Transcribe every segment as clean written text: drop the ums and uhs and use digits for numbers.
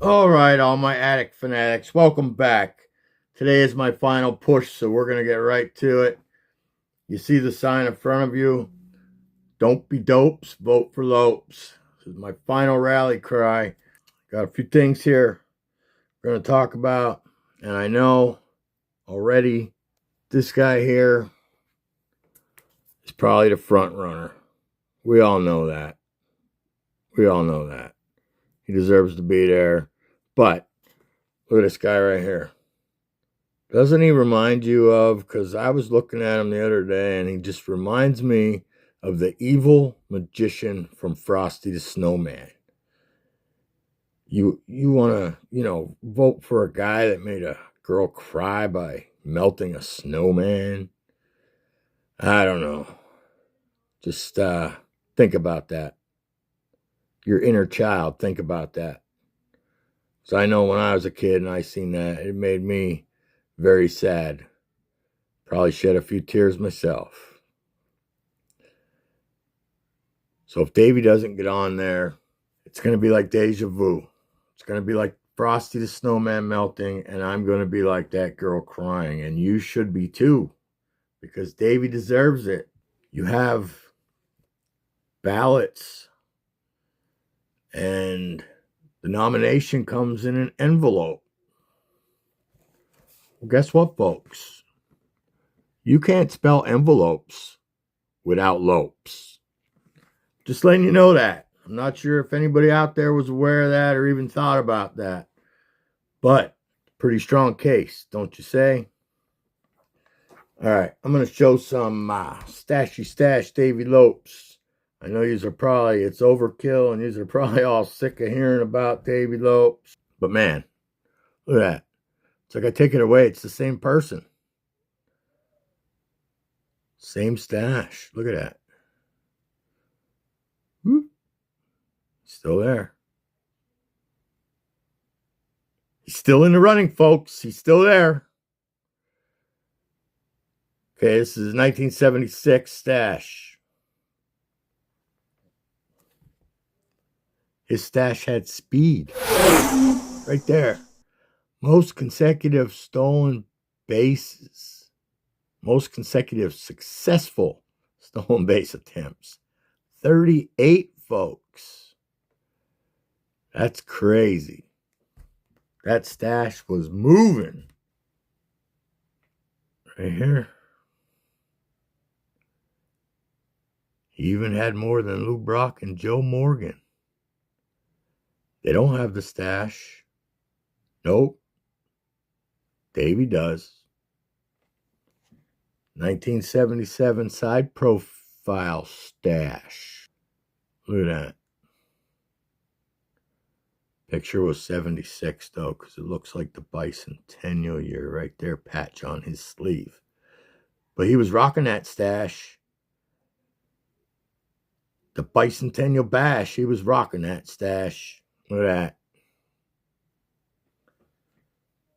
All right, all my attic fanatics, welcome back. Today is my final push, so we're going to get right to it. You see the sign in front of you? Don't be dopes, vote for Lopes. This is my final rally cry. Got a few things here we're going to talk about, and I know already this guy here is probably the front runner. We all know that. We all know that. He deserves to be there, but look at this guy right here. Doesn't he remind you of, because I was looking at him the other day, and he just reminds me of the evil magician from Frosty the Snowman. You want to, vote for a guy that made a girl cry by melting a snowman? I don't know. Just think about that. Your inner child, think about that. So I know when I was a kid and I seen that, it made me very sad. Probably shed a few tears myself. So if Davey doesn't get on there, it's going to be like deja vu. It's going to be like Frosty the Snowman melting, and I'm going to be like that girl crying. And you should be too, because Davey deserves it. You have ballots, and the nomination comes in an envelope. Well, guess what, folks? You can't spell envelopes without Lopes. Just letting you know that. I'm not sure if anybody out there was aware of that or even thought about that. But, pretty strong case, don't you say? All right, I'm going to show some stachy stash Davey Lopes. I know it's overkill, and yous are probably all sick of hearing about Davey Lopes. But man, look at that. It's like I take it away, it's the same person. Same stash. Look at that. Whoop. Still there. He's still in the running, folks. He's still there. Okay, this is 1976 stash. His stash had speed. Right there. Most consecutive stolen bases. Most consecutive successful stolen base attempts. 38, folks. That's crazy. That stash was moving. Right here. He even had more than Lou Brock and Joe Morgan. They don't have the stash. Nope. Davey does. 1977 side profile stash. Look at that. Picture was 76 though, because it looks like the bicentennial year right there, patch on his sleeve. But he was rocking that stash. The bicentennial bash, he was rocking that stash. Look at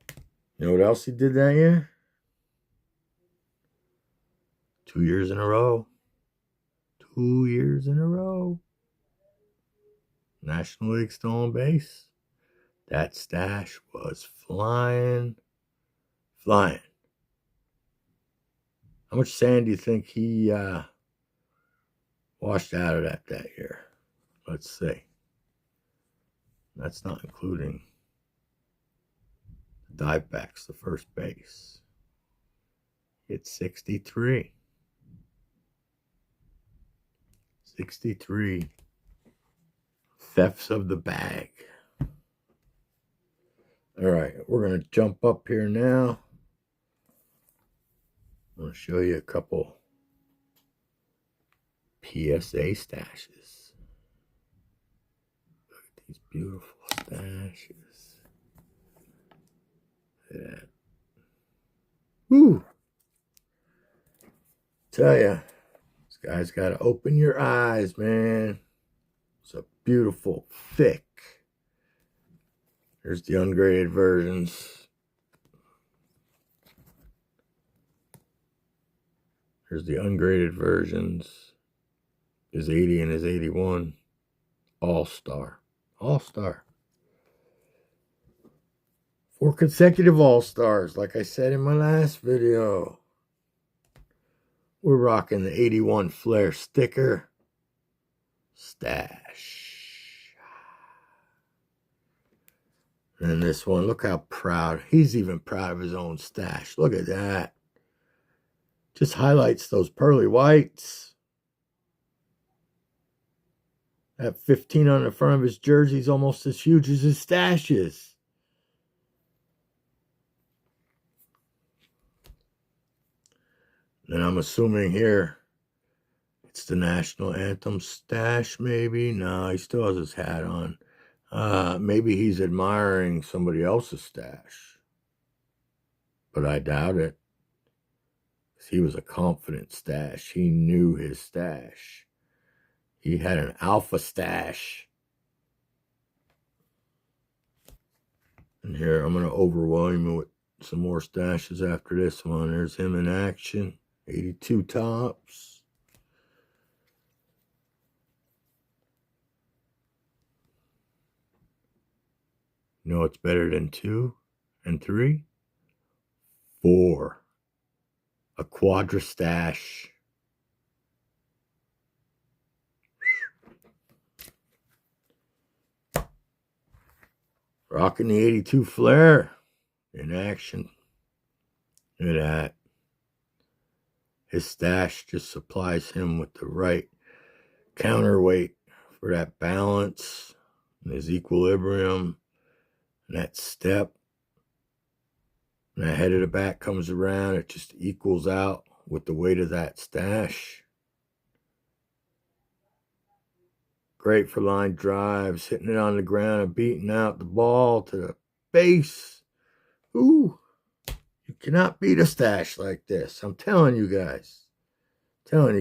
that. You know what else he did that year? 2 years in a row. 2 years in a row. National League stolen base. That stash was flying. Flying. How much sand do you think he washed out of that year? Let's see. That's not including the dive backs, the first base. It's 63. 63 thefts of the bag. All right, we're going to jump up here now. I'm going to show you a couple PSA stashes. Look at these beautiful stashes. Look at that. Woo! Tell ya, this guy's got to open your eyes, man. It's a beautiful, thick. There's the ungraded versions. Here's the ungraded versions. His 80 and his 81. All-star. All-star. 4 consecutive All-Stars, like I said in my last video. We're rocking the 81 Flair sticker. Stache. And this one, look how proud. He's even proud of his own stash. Look at that. Just highlights those pearly whites. That 15 on the front of his jersey is almost as huge as his stash is. And I'm assuming here it's the national anthem stash, maybe. No, he still has his hat on. Maybe he's admiring somebody else's stash. But I doubt it. He was a confident stash. He knew his stash. He had an alpha stash. And here, I'm going to overwhelm you with some more stashes after this one. There's him in action. 82 tops. You know what's better than 2 and 3? 4. A quadra stash. Rocking the 82 Flair in action. Look at that. His stash just supplies him with the right counterweight for that balance and his equilibrium and that step. And the head of the back comes around. It just equals out with the weight of that stash. Great for line drives, hitting it on the ground and beating out the ball to the base. Ooh, you cannot beat a stash like this. I'm telling you guys. God,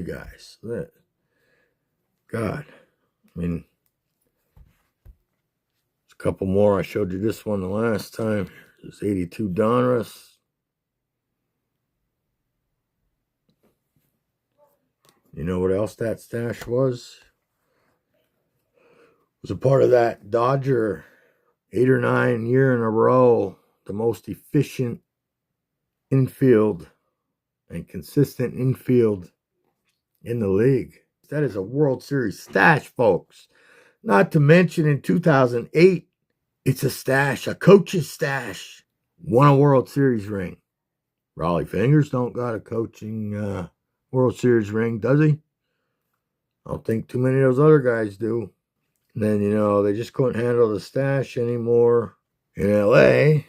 I mean, there's a couple more. I showed you this one the last time. There's 82 Donruss. You know what else that stash was? It was a part of that Dodger 8 or 9 year in a row, the most efficient infield and consistent infield in the league. That is a World Series stash, folks. Not to mention in 2008, it's a stash, a coach's stash. Won a World Series ring. Raleigh Fingers don't got a coaching World Series ring, does he? I don't think too many of those other guys do. And then, you know, they just couldn't handle the stash anymore in L.A.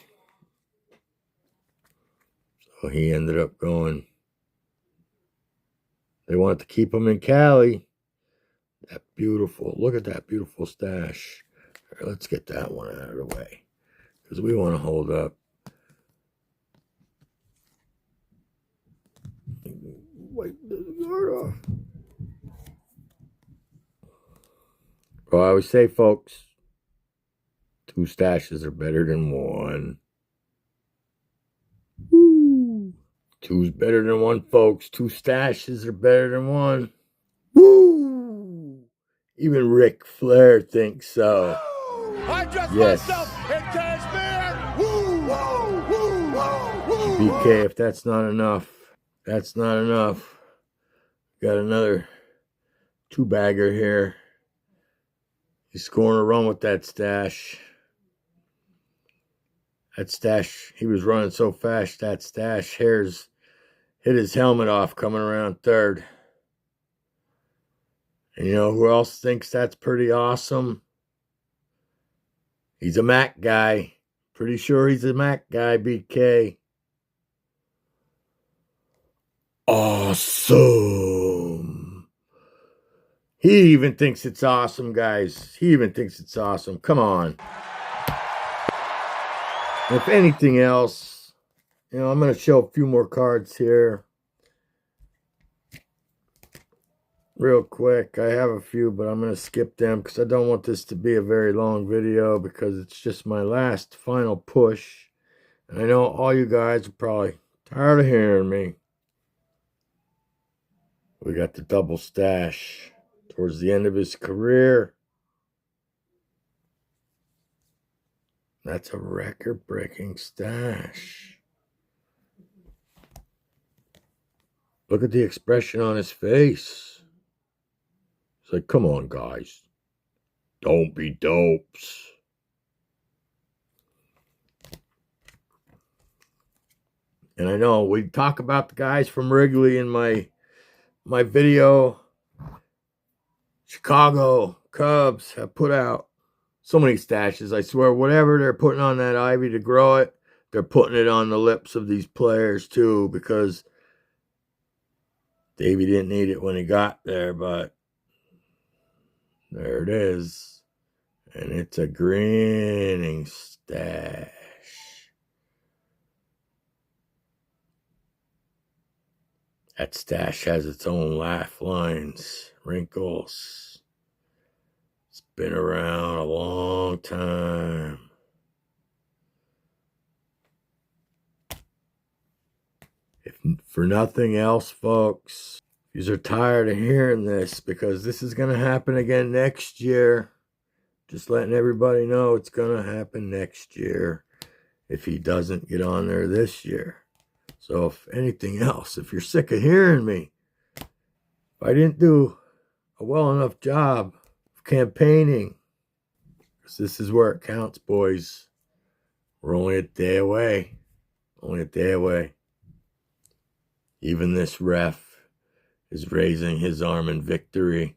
So he ended up going. They wanted to keep him in Cali. That beautiful, look at that beautiful stash. All right, let's get that one out of the way because we want to hold up. Wipe the guard off. Well, I always say, folks, 2 stashes are better than 1. Woo! 2's better than 1, folks. 2 stashes are better than 1. Woo! Even Ric Flair thinks so. I dressed yes. myself in cashmere. Woo! Woo! Woo! Woo! BK, if that's not enough, that's not enough. Got another 2-bagger here. He's scoring a run with that stash. That stash, he was running so fast, that stash hairs hit his helmet off coming around third. And you know who else thinks that's pretty awesome? He's a Mac guy. Pretty sure he's a Mac guy, BK. Awesome. He even thinks it's awesome, guys. He even thinks it's awesome. Come on. If anything else, you know, I'm going to show a few more cards here. Real quick. I have a few, but I'm going to skip them because I don't want this to be a very long video because it's just my last final push. And I know all you guys are probably tired of hearing me. We got the double stash towards the end of his career. That's a record-breaking stash. Look at the expression on his face. It's like, come on, guys. Don't be dopes. And I know we talk about the guys from Wrigley in my video. Chicago Cubs have put out so many stashes. I swear, whatever they're putting on that ivy to grow it, they're putting it on the lips of these players too, because Davey didn't need it when he got there, but there it is. And it's a grinning stash. That stash has its own laugh lines, wrinkles. It's been around a long time. If for nothing else, folks, you are tired of hearing this, because this is going to happen again next year. Just letting everybody know it's going to happen next year if he doesn't get on there this year. So if anything else, if you're sick of hearing me, if I didn't do a well enough job of campaigning, because this is where it counts, boys. We're only a day away. Only a day away. Even this ref is raising his arm in victory.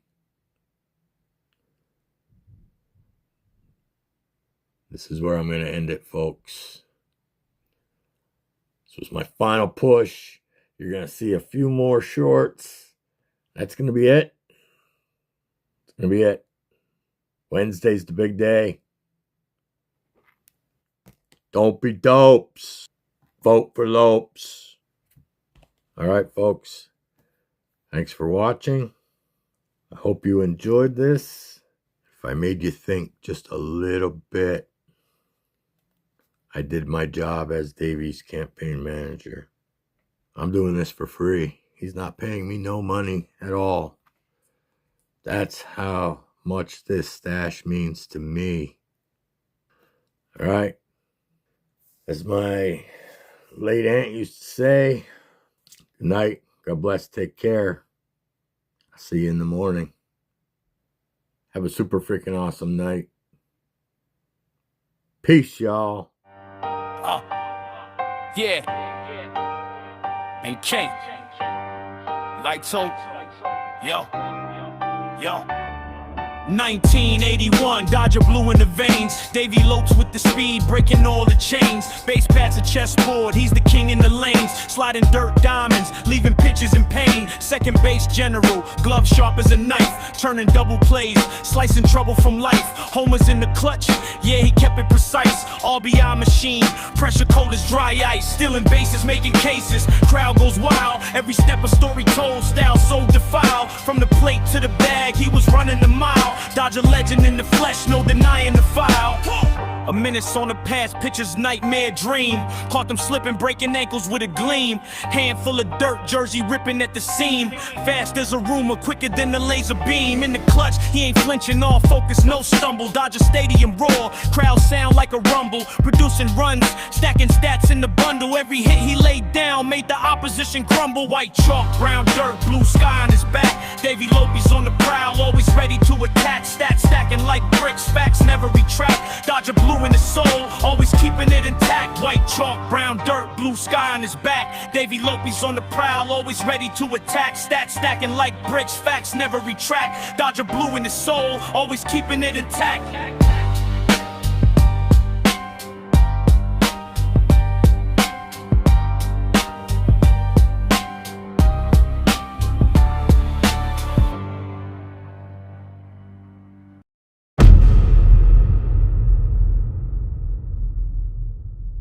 This is where I'm going to end it, folks. This was my final push. You're going to see a few more shorts. That's going to be it. It's going to be it. Wednesday's the big day. Don't be dopes. Vote for Lopes. All right, folks. Thanks for watching. I hope you enjoyed this. If I made you think just a little bit, I did my job as Davey's campaign manager. I'm doing this for free. He's not paying me no money at all. That's how much this stash means to me. All right. As my late aunt used to say, good night. God bless. Take care. I'll see you in the morning. Have a super freaking awesome night. Peace, y'all. Yeah. And K. Lights on. Yo. 1981, Dodger blue in the veins. Davey Lopes with the speed, breaking all the chains. Base pads a chessboard, he's the king in the lanes. Sliding dirt diamonds, leaving pitches in pain. Second base general, glove sharp as a knife. Turning double plays, slicing trouble from life. Homers in the clutch, yeah, he kept it precise. RBI machine, pressure cold as dry ice. Stealing bases, making cases, crowd goes wild. Every step a story told, style so defiled. From the plate to the bag, he was running the mile. Dodger legend in the flesh, no denying the file. A menace on the past, pitcher's nightmare dream. Caught them slipping, breaking ankles with a gleam. Handful of dirt, jersey ripping at the seam. Fast as a rumor, quicker than the laser beam. In the clutch, he ain't flinching, all focus, no stumble. Dodger Stadium roar, crowd sound like a rumble. Producing runs, stacking stats in the bundle. Every hit he laid down made the opposition crumble. White chalk, brown dirt, blue sky on his back. Davey Lopes on the prowl, always ready to attack. Stats stacking like bricks, facts never retract. Dodger blue in his soul, always keeping it intact. White chalk, brown dirt, blue sky on his back. Davey Lopes on the prowl, always ready to attack. Stats stacking like bricks, facts never retract. Dodger blue in his soul, always keeping it intact.